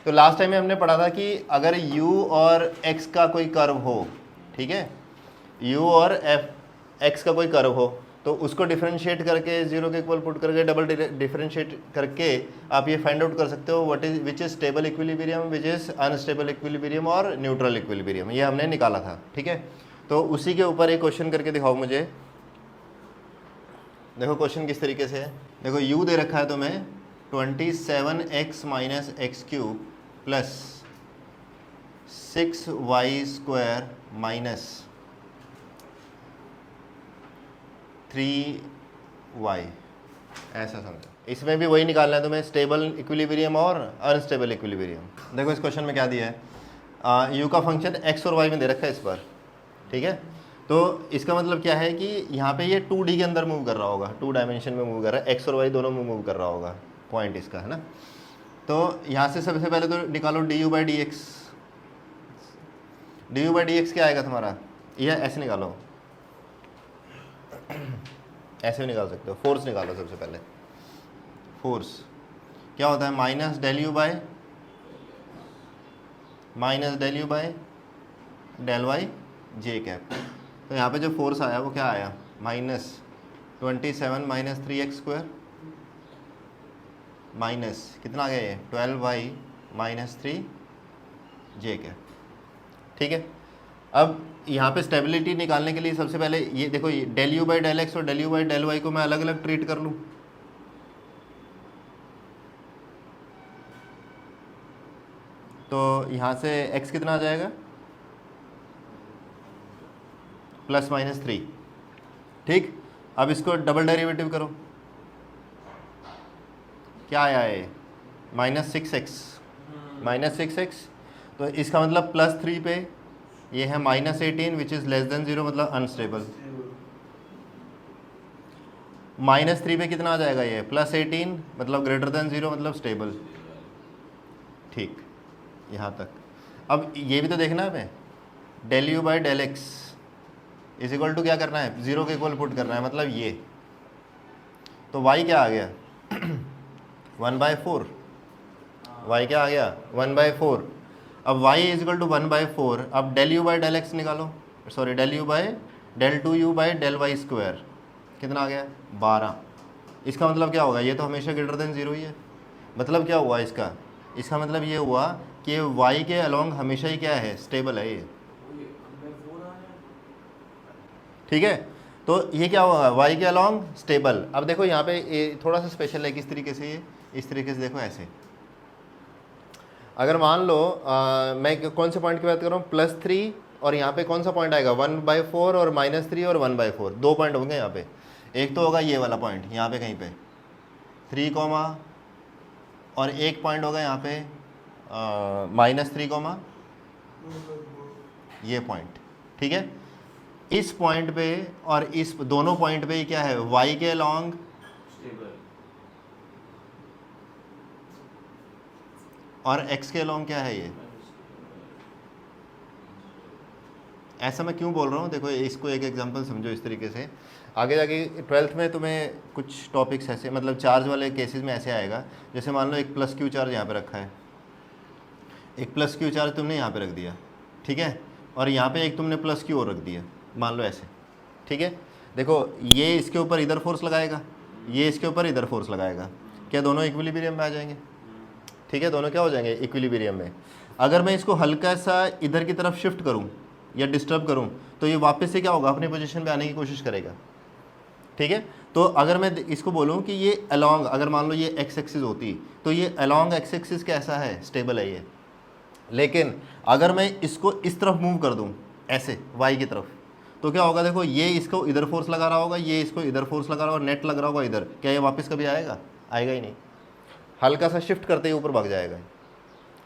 तो last time में हमने पढ़ा था कि अगर u और x का कोई कर्व हो, ठीक है, u और x का कोई कर्व हो, तो उसको डिफरेंशिएट करके 0 के इक्वल पुट करके डबल डिफरेंशिएट करके आप ये फाइंड आउट कर सकते हो what is which is stable equilibrium, which is unstable equilibrium और न्यूट्रल इक्विलिब्रियम, ये हमने निकाला था, ठीक है। तो उसी के ऊपर एक क्वेश्चन करके दिखाओ मुझे। देखो क्वेश्चन किस तरीके से है, देखो u दे रखा है तुम्हें 27x minus x cube plus 6y² minus 3y, ऐसा समझो। इसमें भी वही निकालना है तुम्हें, स्टेबल इक्विलिब्रियम और अनस्टेबल इक्विलिब्रियम। देखो इस क्वेश्चन में क्या दिया है, u का फंक्शन x और y में दे रखा है इस पर, ठीक है। तो इसका मतलब क्या है कि यहाँ पे ये 2D के अंदर मूव कर रहा होगा, 2 डायमेंशन में मूव कर रहा है, x और y दोनों में मूव कर रहा होगा, पॉइंट इसका है ना। तो यहाँ से सबसे पहले तो निकालो du/dx। du/dx क्या आएगा तुम्हारा, ये ऐसे निकालो, ऐसे भी निकाल सकते हो, फोर्स निकालो सबसे पहले। फोर्स क्या होता है, minus del u by del y j cap. तो यहाँ पे जो फोर्स आया वो क्या आया, -27 माइनस 3x² माइनस कितना आ गया ये 12y माइनस 3 जे कैप, ठीक है। अब यहाँ पे स्टेबिलिटी निकालने के लिए सबसे पहले ये देखो, ये del u by del x और del u by del y को मैं अलग अलग ट्रीट कर लूँ। तो यहाँ से x कितना आ जाएगा, +-3, ठीक। अब इसको डबल डेरिवेटिव करो, क्या आया है, -6x, तो इसका मतलब +3 पे ये है -18 विच इज़ लेस देन 0 मतलब अनस्टेबल। -3 पे कितना आ जाएगा ये, +18 मतलब ग्रेटर देन 0 मतलब स्टेबल, ठीक, यहाँ तक। अब ये भी तो देखना है हमें, del u by del x is equal to क्या करना है, 0 के इक्वल पुट करना है, मतलब ये। तो y क्या आ गया 1/4, y क्या आ गया 1/4। अब y इज इक्वल टू 1/4, अब del u by del x निकालो, sorry del u by del 2u by del y square, कितना आ गया 12। इसका मतलब क्या होगा, ये तो हमेशा ग्रेटर देन 0 ही है। मतलब क्या हुआ इसका मतलब ये हुआ कि y के अलोंग हमेशा ही क्या है, स्टेबल है ये, ठीक है। तो ये क्या होगा, y के अलोंग स्टेबल। अब देखो यहाँ पे ये थोड़ा सा स्पेशल है, किस तरीके से, ये इस तरीके से देखो ऐसे। अगर मान लो मैं कौन से पॉइंट की बात कर रहा हूँ, +3 और यहाँ पे कौन सा पॉइंट आएगा 1/4 और -3 और 1/4, 2 पॉइंट होंगे यहाँ पे। एक तो होगा ये वाला पॉइंट यहाँ पे कहीं पे 3, और एक पॉइंट होगा यहाँ पे -3, ये पॉइंट, ठीक है। इस पॉइंट पे और इस दोनों पॉइंट पे क्या है, y के अलोंग और x के अलोंग क्या है, ये ऐसा मैं क्यों बोल रहा हूँ, देखो इसको एक एग्जांपल समझो इस तरीके से। आगे जाके 12th में तुम्हें कुछ टॉपिक्स ऐसे, मतलब चार्ज वाले केसेस में ऐसे आएगा, जैसे मान लो एक +q चार्ज यहाँ पे रखा है, एक +q चार्ज तुमने यहाँ पे रख दिया, ठीक है, और यहाँ पे एक तुमने +q और रख दिया, मान लो ऐसे, ठीक है। देखो ये इसके ऊपर इधर फोर्स लगाएगा, ये इसके ऊपर इधर फोर्स लगाएगा, क्या दोनों इक्विलिब्रियम में आ जाएंगे, ठीक है, दोनों क्या हो जाएंगे इक्विलिब्रियम में। अगर मैं इसको हल्का सा इधर की तरफ शिफ्ट करूँ या डिस्टर्ब करूँ तो ये वापस से क्या होगा, अपनी पोजीशन पे आने की कोशिश करेगा, ठीक है। तो अगर मैं इसको बोलूँ कि ये अलोंग, अगर मान लो ये एक्स एक्सिस होती तो ये अलोंग एक्स एक्सिस कैसा है, स्टेबल है ये। लेकिन अगर मैं इसको इस तरफ मूव कर दूँ ऐसे वाई की तरफ, तो क्या होगा, देखो ये इसको इधर फोर्स लगा रहा होगा, ये इसको इधर फोर्स लगा रहा होगा, नेट लग रहा होगा इधर, क्या ये वापस कभी आएगा, आएगा ही नहीं, हल्का सा शिफ्ट करते ही ऊपर भाग जाएगा,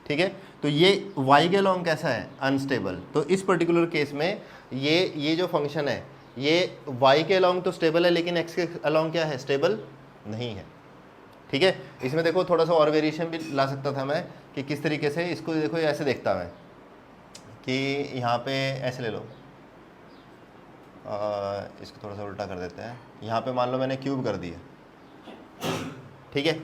ठीक है। तो ये y के अलोंग कैसा है, अनस्टेबल। तो इस पर्टिकुलर केस में ये जो फंक्शन है ये y के अलोंग तो स्टेबल है, लेकिन x के अलोंग क्या है, स्टेबल नहीं है, ठीक है। इसमें देखो थोड़ा सा और वेरिएशन भी ला सकता था मैं, कि किस तरीके से इसको देखो, ऐसे देखता मैं कि यहाँ पे ऐसे ले लो, इसको थोड़ा सा उल्टा कर देते हैं, यहाँ पे मान लो मैंने क्यूब कर दिया, ठीक है।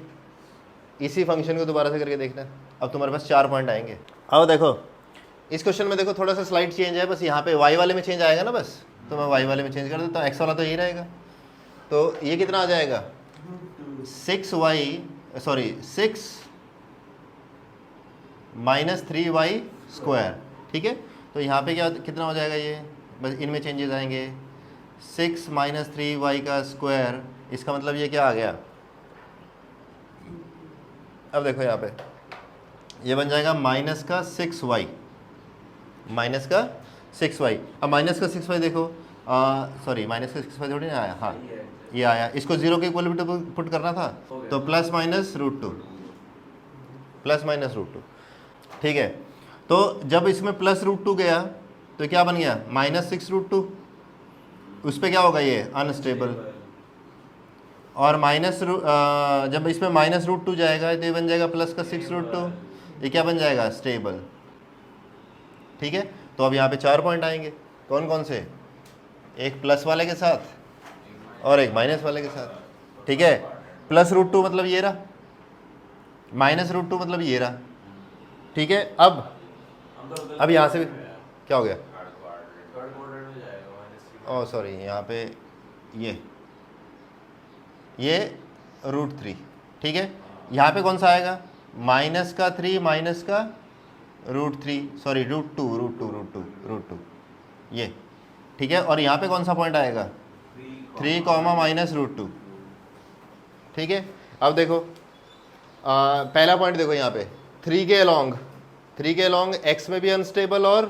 इसी फंक्शन को दोबारा से करके देखना है, अब तुम्हारे पास 4 पॉइंट आएंगे। अब देखो इस क्वेश्चन में देखो थोड़ा सा स्लाइड चेंज है, बस यहाँ पे y वाले में चेंज आएगा ना, बस तो मैं y वाले में चेंज कर देता हूँ, x वाला तो यही रहेगा। तो ये कितना आ जाएगा 6 माइनस 3y स्क्वायर, ठीक है। तो यहाँ पे क्या कितना हो जाएगा, ये बस इनमें चेंजेस आएंगे। 6 माइनस 3y का स्क्वायर, इसका मतलब ये क्या आ गया, अब देखो यहाँ पे ये बन जाएगा माइनस का 6y, माइनस का 6y। अब माइनस का 6y देखो, सॉरी माइनस का 6y थोड़ी ना आया, हाँ ये आया, इसको 0 के इक्वल पुट करना था, तो प्लस माइनस √2, प्लस माइनस √2, ठीक है। तो जब इसमें प्लस √2 गया तो क्या बन गया माइनस 6√2, उस पर क्या होगा ये अनस्टेबल, और माइनस जब इसमें माइनस √2 जाएगा तो ये बन जाएगा प्लस का 6√2, ये क्या बन जाएगा स्टेबल, ठीक है। तो अब यहाँ पे 4 पॉइंट आएंगे, कौन कौन से, एक प्लस वाले के साथ और एक माइनस वाले के साथ, ठीक है। प्लस √2 मतलब ये रहा, माइनस √2 मतलब ये रहा, ठीक है। अब यहाँ से क्या हो गया, ओह सॉरी यहाँ पे ये √3, ठीक है। यहाँ पे कौन सा आएगा माइनस का 3 माइनस का √3, सॉरी √2 ये, ठीक है। और यहाँ पे कौन सा पॉइंट आएगा 3 माइनस √2, ठीक है। अब देखो पहला पॉइंट देखो यहाँ पे 3 के अलोंग x में भी अनस्टेबल और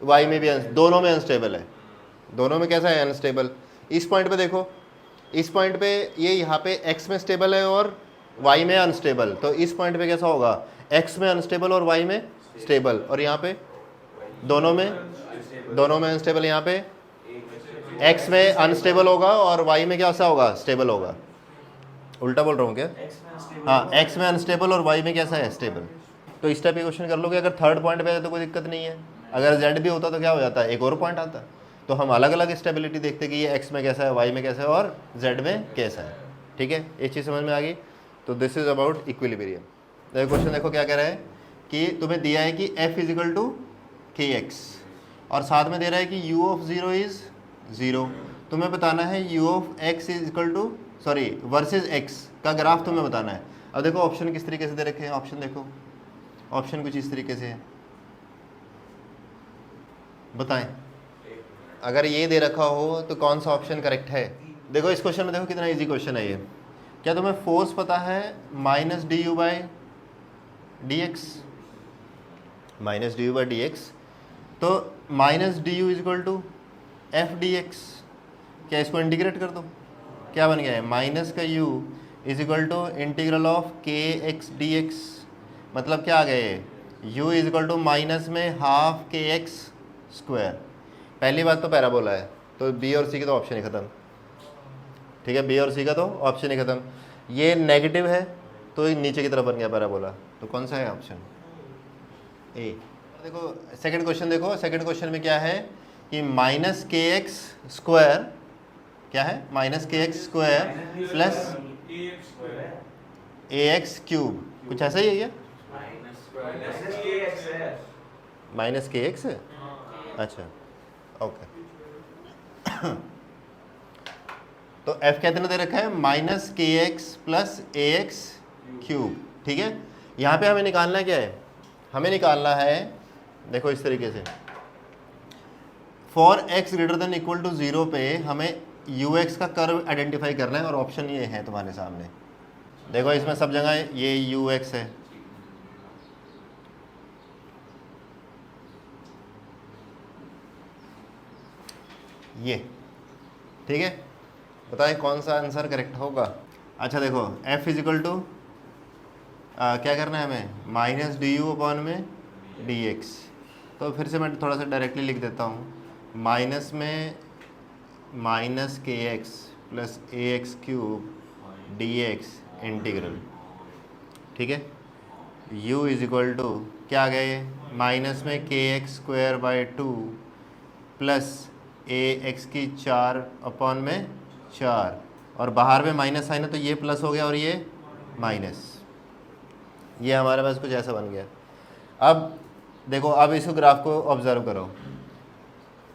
y में भी दोनों में अनस्टेबल है, दोनों में कैसा है अनस्टेबल। इस पॉइंट पे देखो, इस पॉइंट पे ये यहाँ पे x में स्टेबल है और y में अनस्टेबल, तो इस पॉइंट पे कैसा होगा x में अनस्टेबल और y में स्टेबल, और यहाँ पे दोनों में अनस्टेबल, यहाँ पे x में अनस्टेबल होगा और y में क्या सा होगा स्टेबल होगा, उल्टा बोल रहा हूँ क्या, हाँ x में अनस्टेबल और y में कैसा है स्टेबल। तो इस टाइप के क्वेश्चन कर लोगे, अगर थर्ड पॉइंट पे है तो कोई दिक्कत नहीं है, अगर z भी होता तो क्या हो जाता है एक और पॉइंट आता। तो हम अलग अलग स्टेबिलिटी देखते कि ये x में कैसा है, y में कैसा है और z में कैसा है, ठीक है। एक चीज़ समझ में आ गई। तो दिस इज अबाउट इक्विलिब्रियम। देखो क्वेश्चन देखो क्या कह रहा है कि तुम्हें दिया है कि f = kx और साथ में दे रहा है कि u of 0 is 0, तुम्हें बताना है u of x versus x का ग्राफ तुम्हें बताना है। अब देखो ऑप्शन किस तरीके से दे रखे हैं, ऑप्शन देखो, ऑप्शन कुछ इस तरीके से है, बताएं अगर ये दे रखा हो तो कौन सा ऑप्शन करेक्ट है। देखो इस क्वेश्चन में देखो कितना इजी क्वेश्चन है ये। क्या तुम्हें फोर्स पता है -du/dx, तो -du = f dx, क्या इसको इंटीग्रेट कर दो, क्या बन गया है माइनस का u = kx dx, मतलब क्या आ गया ये u = माइनस में हाफ kx²। पहली बात तो पैराबोला है, तो बी और सी का तो ऑप्शन ही खत्म, ठीक है, बी और सी का तो ऑप्शन ही खत्म। ये नेगेटिव है तो ये नीचे की तरफ बन गया पैराबोला, तो कौन सा है ऑप्शन ए। देखो सेकंड क्वेश्चन, देखो सेकंड क्वेश्चन में क्या है कि -kx² क्या है -kx² प्लस ax³, कुछ ऐसा ही है क्या, -kx है, अच्छा ओके। तो f कितना दे रखा है -kx प्लस ax³, ठीक है। यहाँ पे हमें निकालना क्या है, हमें निकालना है देखो इस तरीके से, फॉर x > 0 पे हमें ux का कर्व आइडेंटिफाई करना है, और ऑप्शन ये है तुम्हारे सामने, देखो इसमें सब जगह ये ux है, ये ठीक है। बताएं कौन सा आंसर करेक्ट होगा। अच्छा देखो f = क्या करना है हमें -du/dx, तो फिर से मैं थोड़ा सा डायरेक्टली लिख देता हूँ, माइनस में -kx plus ax³ dx integral, ठीक है। u = क्या आ गया ये माइनस में kx² 2 प्लस ax⁴ और बाहर में माइनस साइन है तो ये प्लस हो गया और ये माइनस, ये हमारे पास कुछ ऐसा बन गया। अब देखो, अब इस ग्राफ को ऑब्जर्व करो।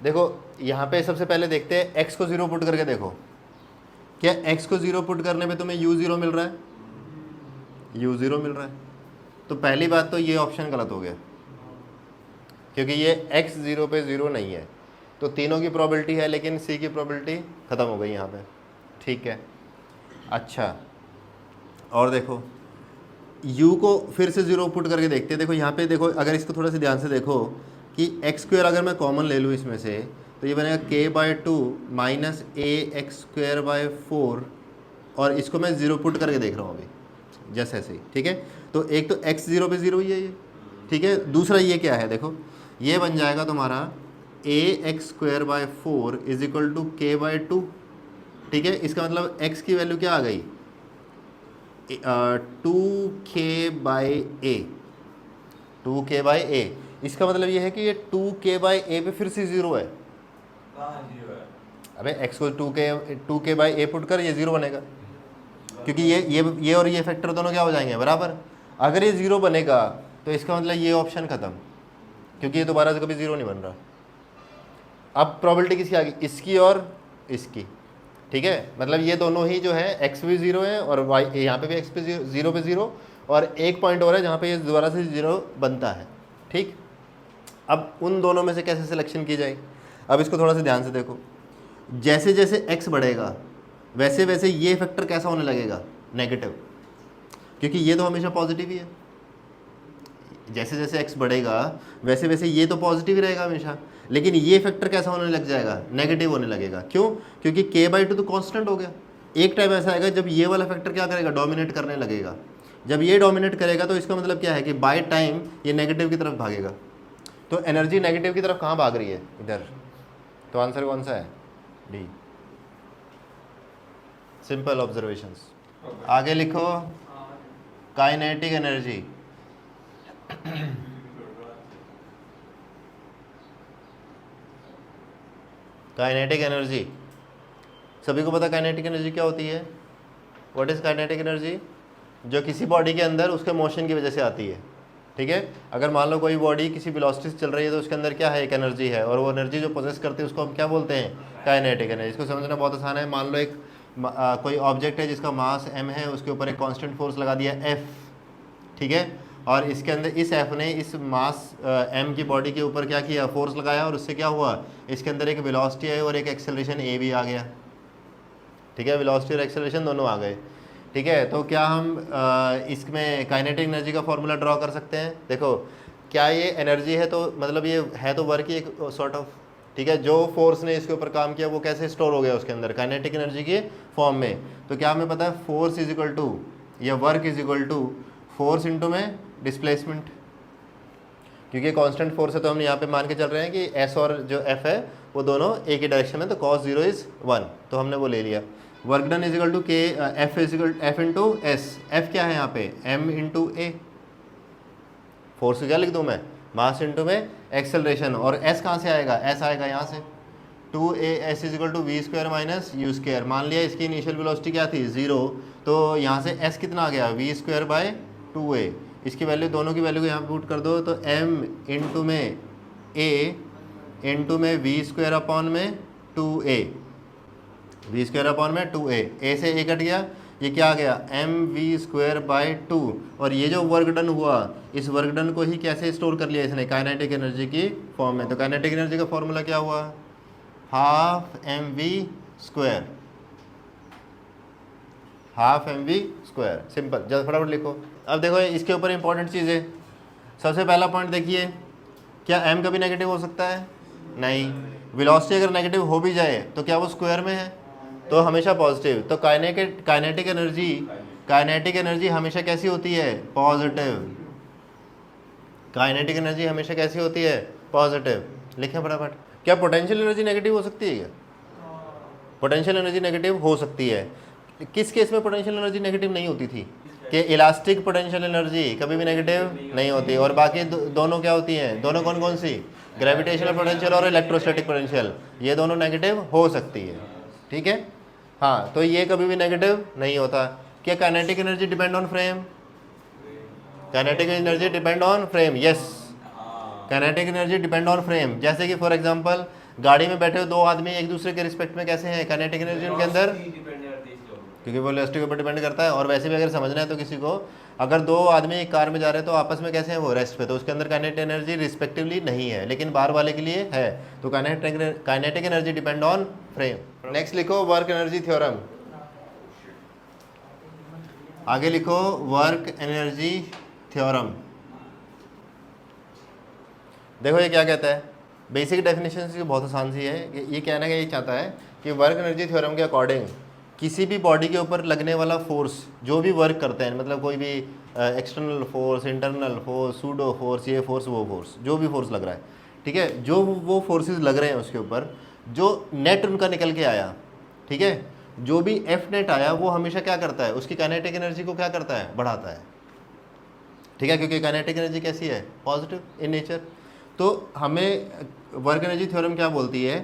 देखो यहाँ पे सबसे पहले देखते हैं x को 0 पुट करके देखो, क्या x को 0 पुट करने पे तुम्हें u0 मिल रहा है? u0 मिल रहा है। तो पहली बात तो ये ऑप्शन गलत हो गया, क्योंकि ये x 0 पे 0 नहीं है। तो तीनों की प्रोबेबिलिटी है, लेकिन c की प्रोबेबिलिटी ख़त्म हो गई यहाँ पे। ठीक है, अच्छा और देखो u को फिर से 0 पुट करके देखते हैं। देखो यहाँ पे देखो, अगर इसको थोड़ा सा ध्यान से देखो कि x स्क्वायर अगर मैं कॉमन ले लूँ इसमें से, तो ये बनेगा k/2 माइनस ax²/4, और इसको मैं 0 पुट करके देख रहा हूँ अभी जैसे ऐसे ही। ठीक है, तो एक तो x 0 पे 0 ही है ये। ठीक है, दूसरा ये क्या है, देखो ये बन जाएगा तुम्हारा ax²/4 is equal to k/2। ठीक है, इसका मतलब x की वैल्यू क्या आ गई, 2k/a। 2k/a, इसका मतलब ये है कि ये 2k/a पे फिर से 0 है। अबे x को 2k/a पुट कर, ये 0 बनेगा, क्योंकि ये और ये फैक्टर दोनों क्या हो जाएंगे, बराबर। अगर ये 0 बनेगा तो इसका मतलब ये ऑप्शन ख़त्म, क्योंकि ये दोबारा से कभी 0 नहीं बन रहा। अब प्रोबेबिलिटी किसकी आ गई, इसकी और इसकी। ठीक है, मतलब ये दोनों ही जो है x भी 0 है और y यहाँ पे भी x पे 0 पे 0, और एक पॉइंट और है जहाँ पे ये दोबारा से 0 बनता है। ठीक, अब उन दोनों में से कैसे सिलेक्शन की जाए, अब इसको थोड़ा सा ध्यान से देखो। जैसे जैसे x बढ़ेगा वैसे वैसे ये फैक्टर कैसा होने लगेगा, नेगेटिव, क्योंकि ये तो हमेशा पॉजिटिव ही है। जैसे जैसे x बढ़ेगा वैसे वैसे ये तो पॉजिटिव ही रहेगा हमेशा, लेकिन ये फैक्टर कैसा होने लग जाएगा, नेगेटिव होने लगेगा। क्यों, क्योंकि k/2 तो कांस्टेंट हो गया। एक टाइम ऐसा आएगा जब ये वाला फैक्टर क्या करेगा, डोमिनेट करने लगेगा। जब ये डोमिनेट करेगा तो इसका मतलब क्या है कि बाय टाइम ये नेगेटिव की तरफ भागेगा। तो एनर्जी नेगेटिव की तरफ कहाँ भाग रही है, इधर। तो आंसर कौन सा है, डी। Simple observations. आगे लिखो, काइनेटिक एनर्जी। काइनेटिक एनर्जी, सभी को पता काइनेटिक एनर्जी क्या होती है। व्हाट इज काइनेटिक एनर्जी, जो किसी बॉडी के अंदर उसके मोशन की वजह से आती है। ठीक है, अगर मान लो कोई बॉडी किसी वेलोसिटी से चल रही है तो उसके अंदर क्या है, एक एनर्जी है, और वो एनर्जी जो पोजेस करती है उसको हम क्या बोलते हैं, काइनेटिक एनर्जी। इसको समझना बहुत आसान है। मान लो एक कोई ऑब्जेक्ट है जिसका मास m है, उसके ऊपर एक कांस्टेंट फोर्स लगा दिया F। ठीक है, और इसके अंदर इस F ने इस मास m की बॉडी के ऊपर क्या किया, फोर्स लगाया, और उससे क्या हुआ, इसके अंदर एक वेलोसिटी है और एक एक्सेलरेशन a भी आ गया। ठीक है, वेलोसिटी और एक्सेलरेशन दोनों आ गए। ठीक है, तो क्या हम इसमें काइनेटिक एनर्जी का फॉर्मूला ड्रॉ कर सकते हैं। देखो, क्या ये एनर्जी है, तो मतलब ये है तो वर्क ही एक सॉर्ट ऑफ। ठीक है, जो फोर्स ने इसके ऊपर काम किया वो कैसे स्टोर हो गया उसके अंदर, काइनेटिक एनर्जी के फॉर्म में। तो क्या हमें पता है, फोर्स इज इक्वल टू या work is equal to force into में डिस्प्लेसमेंट। क्योंकि कांस्टेंट फोर्स है तो हम यहाँ पे मान के चल रहे हैं कि s और जो f है वो दोनों एक ही डायरेक्शन में, तो cos 0 इज 1, तो हमने वो ले लिया। Work done is equal to K f is equal f into S. F क्या है यहाँ पे, m इंटू ए। फोर्स क्या लिख दूँ मैं, मास इंटू में एक्सेलरेशन, और s कहाँ से आएगा, s आएगा यहाँ से 2as is equal to v square minus u square. मान लिया इसकी इनिशियल वेलोसिटी क्या थी, 0, तो यहाँ से s कितना आ गया, वी स्क्वायर बाय 2a। इसकी वैल्यू, दोनों की वैल्यू को यहाँ पुट कर दो, तो m इंटू में a इंटू में वी स्क्वायर अपॉन में 2a, वी स्क्वायर अपॉन में 2a, a से a कट गया, ये क्या आ गया, mv²/2। और ये जो वर्क डन हुआ, इस वर्क डन को ही कैसे स्टोर कर लिया इसने, काइनेटिक एनर्जी की फॉर्म में। तो काइनेटिक एनर्जी का फॉर्मूला क्या हुआ, half mv², half mv²। Simple, जल्द फटाफट लिखो। अब देखो इसके ऊपर इंपॉर्टेंट चीज़ है। सबसे पहला पॉइंट देखिए, क्या m कभी नेगेटिव हो सकता है, नहीं। वेलोसिटी अगर नेगेटिव हो भी जाए तो क्या वो स्क्वायर में है, तो हमेशा पॉजिटिव। तो काइनेटिक एनर्जी हमेशा कैसी होती है, पॉजिटिव। काइनेटिक एनर्जी हमेशा कैसी होती है, पॉजिटिव। लिखें फटाफट। क्या पोटेंशियल एनर्जी नेगेटिव हो सकती है क्या, पोटेंशियल एनर्जी नेगेटिव हो सकती है। किस केस में पोटेंशियल एनर्जी नेगेटिव नहीं होती थी, कि इलास्टिक पोटेंशियल एनर्जी कभी भी नेगेटिव नहीं होती। और बाकी दोनों क्या होती हैं, दोनों कौन कौन सी, ग्रेविटेशनल पोटेंशियल और इलेक्ट्रोस्टैटिक पोटेंशियल, ये दोनों नेगेटिव हो सकती है। ठीक है, हाँ, तो ये कभी भी नेगेटिव नहीं होता। क्या kinetic energy depend on frame, kinetic energy depend on frame, yes, kinetic energy depend on frame. जैसे कि फॉर एग्जांपल गाड़ी में बैठे हुए दो आदमी एक दूसरे के रिस्पेक्ट में कैसे हैं, काइनेटिक एनर्जी उनके अंदर, क्योंकि वो वेलोसिटी के ऊपर डिपेंड करता है। और वैसे भी अगर समझना है तो किसी को, अगर दो आदमी एक कार में जा रहे हैं तो आपस में कैसे हैं वो, रेस्ट पे, तो उसके अंदर काइनेटिक एनर्जी रिस्पेक्टिवली नहीं है, लेकिन बाहर वाले के लिए है। तो kinetic energy depend on frame. Next लिखो वर्क एनर्जी थ्योरम, आगे लिखो वर्क एनर्जी थ्योरम। देखो ये क्या कहता है, बेसिक डेफिनेशन इसकी बहुत आसान सी है। ये कहना ये चाहता है कि वर्क एनर्जी थ्योरम के अकॉर्डिंग किसी भी बॉडी के ऊपर लगने वाला फोर्स जो भी वर्क करते हैं, मतलब कोई भी external force, internal force, pseudo force, ये फोर्स वो फोर्स, जो भी फोर्स लग रहा है, ठीक है, जो वो फोर्सेस लग रहे हैं उसके ऊपर, जो नेट उनका निकल के आया, ठीक है, जो भी एफ नेट आया वो हमेशा क्या करता है, उसकी काइनेटिक एनर्जी को क्या करता है, बढ़ाता है, ठीक है, क्योंकि काइनेटिक एनर्जी कैसी है, पॉजिटिव इन नेचर। तो हमें वर्क एनर्जी थ्योरम क्या बोलती है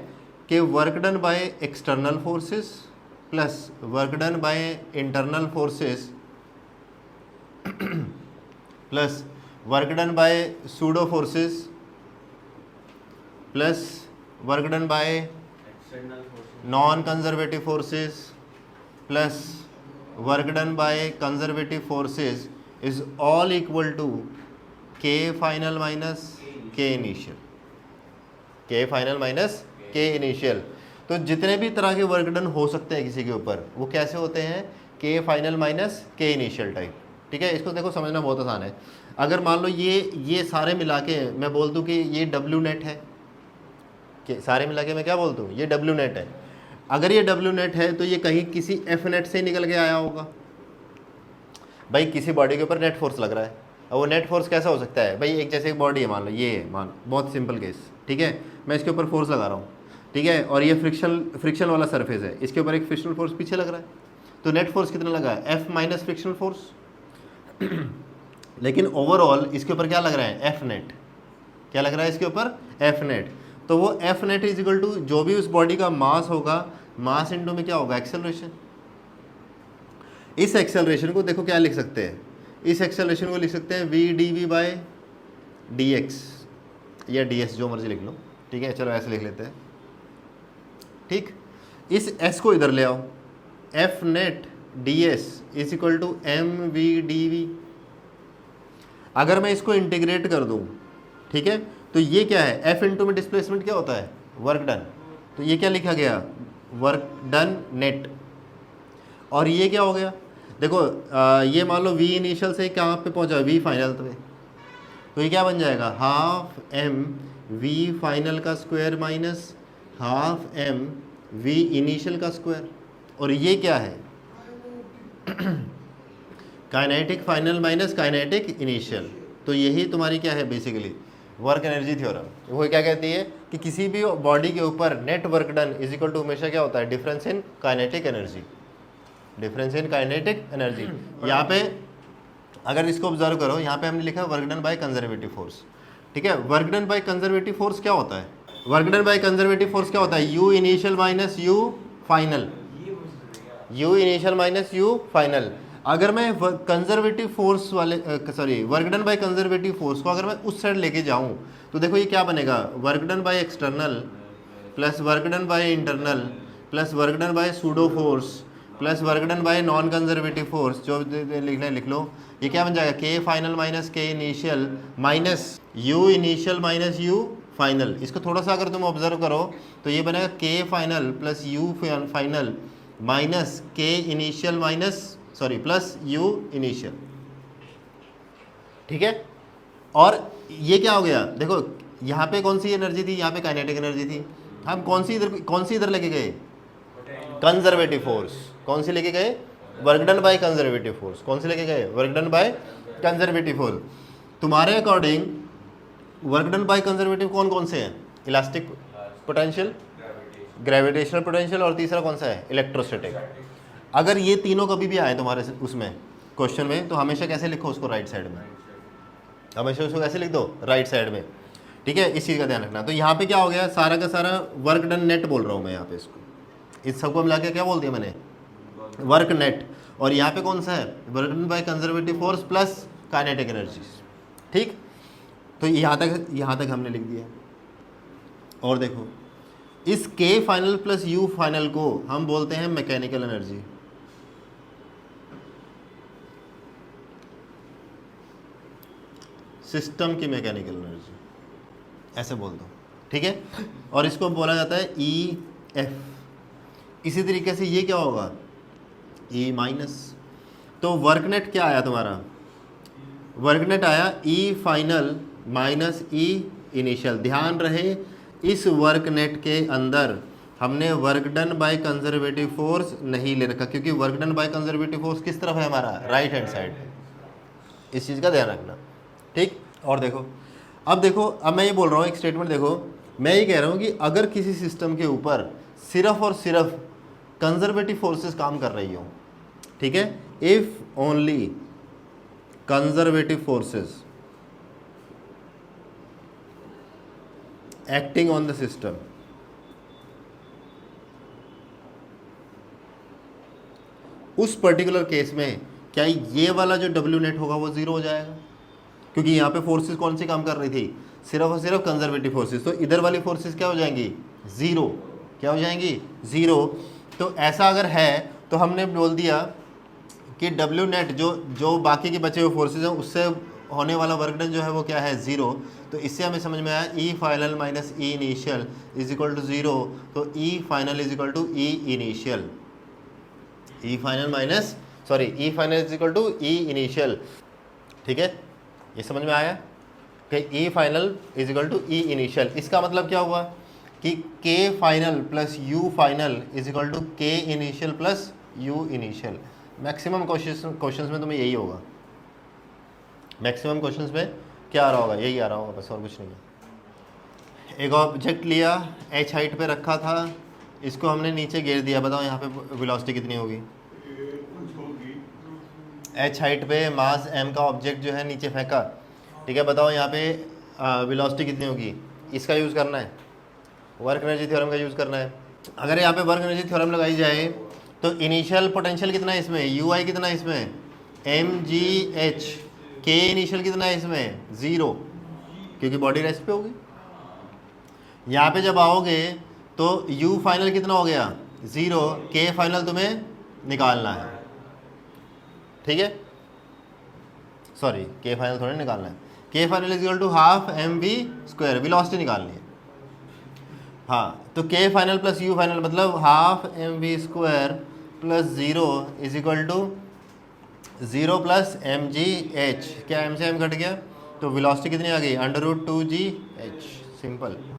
कि work done by external forces plus work done by internal forces plus work done by pseudo forces plus work done by non conservative forces plus work done by conservative forces is all equal to K final minus K initial, K final minus K initial. तो जितने भी तरह के work done हो सकते हैं किसी के ऊपर वो कैसे होते हैं, के final minus K initial type, ठीक है। इसको देखो समझना बहुत आसान है। अगर मान लो ये सारे मिला के मैं बोल दूं कि ये डब्ल्यू नेट है, कि सारे मिला के मैं क्या बोल दूं, ये डब्ल्यू नेट है। अगर ये डब्ल्यू नेट है तो ये कहीं किसी एफ नेट से निकल के आया होगा। भाई किसी बॉडी के ऊपर नेट फोर्स लग रहा है, और वो नेट फोर्स कैसा हो सकता है, भाई एक जैसे एक बॉडी है, मान लो ये है, मान बहुत सिंपल केस, ठीक है, मैं इसके ऊपर फोर्स लगा रहा हूँ, ठीक है, और ये फ्रिक्शन वाला सरफेस है, इसके ऊपर एक फ्रिक्शनल फोर्स पीछे लग रहा है, तो नेट फोर्स कितना लगा है, एफ माइनस फ्रिक्शनल फोर्स। लेकिन ओवरऑल इसके ऊपर क्या लग रहा है, एफ नेट, क्या लग रहा है इसके ऊपर, एफ नेट। तो वो F net is equal to जो भी उस बॉडी का मास होगा, मास इंटू में क्या होगा, एक्सेलरेशन। इस एक्सेलरेशन को देखो क्या लिख सकते हैं, इस एक्सेलरेशन को लिख सकते हैं v d v by d x या डी एस, जो मर्जी लिख लो, ठीक है, चलो ऐसे लिख लेते हैं, ठीक। इस एस को इधर ले आओ, F net d s is equal to m v d v. अगर मैं इसको इंटीग्रेट कर दूं, ठीक है, तो ये क्या है, एफ इंटू में डिस्प्लेसमेंट क्या होता है, वर्क डन, तो ये क्या लिखा गया, वर्क डन नेट। और ये क्या हो गया, देखो ये मान लो वी इनिशियल से कहाँ पे पहुंचा, वी फाइनल पे, तो ये क्या बन जाएगा, हाफ एम वी फाइनल का square minus half m v initial का स्क्वायर। और ये क्या है, kinetic final minus kinetic initial. तो यही तुम्हारी क्या है बेसिकली वर्क एनर्जी थ्योरम। वो क्या कहती है कि किसी भी बॉडी के ऊपर net work done is equal to हमेशा क्या होता है, difference in kinetic energy, difference in kinetic energy. यहाँ पे अगर इसको ऑब्जर्व करो, यहाँ पे हमने लिखा है work done by conservative force, ठीक है। Work done by conservative force क्या होता है, work done by conservative force क्या होता है, you initial minus you final, you initial minus you final. अगर मैं कंजर्वेटिव फोर्स वाले sorry work done by conservative force को अगर मैं उस साइड लेके जाऊँ तो देखो ये क्या बनेगा, work done by external plus work done by internal plus work done by pseudo force plus work done by non conservative force, जो लिखना है लिख लो। ये क्या बन जाएगा, के final minus K initial minus you initial minus you final. इसको थोड़ा सा अगर तुम ऑब्जर्व करो तो ये बनेगा K final plus U final minus K initial minus sorry plus U initial, ठीक है। और ये क्या हो गया, देखो यहाँ पे कौन सी एनर्जी थी, यहाँ पे काइनेटिक एनर्जी थी, हम कौन सी इधर लेके गए, कंजर्वेटिव फोर्स। कौन सी लेके गए, work done by conservative force. कौन सी लेके गए, work done by conservative force. तुम्हारे according work done by conservative कौन कौन से हैं, इलास्टिक पोटेंशियल, ग्रेविटेशनल पोटेंशियल, और तीसरा कौन सा है, इलेक्ट्रोस्टैटिक। अगर ये तीनों कभी भी आए तुम्हारे उसमें क्वेश्चन में तो हमेशा कैसे लिखो उसको, राइट साइड में, हमेशा उसको कैसे लिख दो, राइट साइड में, ठीक है। इस चीज़ का ध्यान रखना। तो यहाँ पे क्या हो गया, सारा का सारा वर्क डन नेट बोल रहा हूँ मैं यहाँ पे, इसको इस सबको मिला के क्या बोल दिया मैंने, वर्क नेट। और यहाँ पे कौन सा है, work done by conservative force plus kinetic energy. ठीक, तो यहाँ तक हमने लिख दिया। और देखो इस के फाइनल प्लस यू फाइनल को हम बोलते हैं मैकेनिकल एनर्जी। सिस्टम की मैकेनिकल एनर्जी ऐसे बोल दो, ठीक है। और इसको बोला जाता है ई एफ। इसी तरीके से ये क्या होगा, ई माइनस। तो वर्कनेट क्या आया तुम्हारा, वर्कनेट आया E final minus E initial. ध्यान रहे इस वर्कनेट के अंदर हमने work done by conservative force नहीं ले रखा, क्योंकि work done by conservative force किस तरफ है हमारा, राइट हैंड साइड। इस चीज़ का ध्यान रखना, ठीक। और देखो अब मैं ये बोल रहा हूँ एक स्टेटमेंट, देखो मैं ये कह रहा हूँ कि अगर किसी सिस्टम के ऊपर सिर्फ और सिर्फ कंजर्वेटिव फोर्सेस काम कर रही हो, ठीक है, if only conservative forces acting on the system, उस पर्टिकुलर केस में क्या ये वाला जो डब्ल्यू नेट होगा वो जीरो हो जाएगा, क्योंकि यहाँ पे फोर्सेस कौन सी काम कर रही थी, सिर्फ और सिर्फ कंजर्वेटिव फोर्सेस। तो इधर वाली फोर्सेस क्या हो जाएंगी, ज़ीरो। क्या हो जाएंगी, ज़ीरो। तो ऐसा अगर है तो हमने बोल दिया कि डब्ल्यू नेट जो बाकी के बचे हुए फोर्सेस हैं उससे होने वाला वर्क डन जो है वो क्या है, ज़ीरो। तो इससे हमें समझ में आया E final minus E initial is equal to zero. तो E final is equal to E initial, E final is equal to E initial, ठीक है। ये समझ में आया कि E final is equal to E initial. इसका मतलब क्या हुआ कि K final plus U final is equal to K initial plus U initial. Maximum questions में तुम्हें यही होगा, मैक्सिमम क्वेश्चंस में क्या आ रहा होगा, यही आ रहा होगा बस, और कुछ नहीं है। एक ऑब्जेक्ट लिया, एच हाइट पे रखा था, इसको हमने नीचे गिर दिया। बताओ यहाँ पे वेलोसिटी कितनी होगी, एच हाइट पे मास एम का ऑब्जेक्ट जो है नीचे फेंका, ठीक है। बताओ यहाँ पे वेलोसिटी कितनी होगी, इसका यूज़ करना है, वर्क एनर्जी थ्योरम का यूज़ करना है। अगर यहाँ पे वर्क एनर्जी थ्योरम लगाई जाए तो इनिशियल पोटेंशियल कितना है इसमें, यू आई कितना है इसमें, एम जी एच। के इनिशियल कितना है इसमें, ज़ीरो, क्योंकि बॉडी रेस्ट पे होगी। यहाँ पे जब आओगे तो यू फाइनल कितना हो गया, ज़ीरो। के फाइनल तुम्हें निकालना है, ठीक है, सॉरी के फाइनल थोड़ा निकालना है। K final is equal to half m v square, velocity निकालनी है। हाँ, तो K final plus U final मतलब half m v square plus zero is equal to zero plus m g h. क्या एम से एम कट गया, तो velocity कितनी आ गई, under root 2 g h. Simple.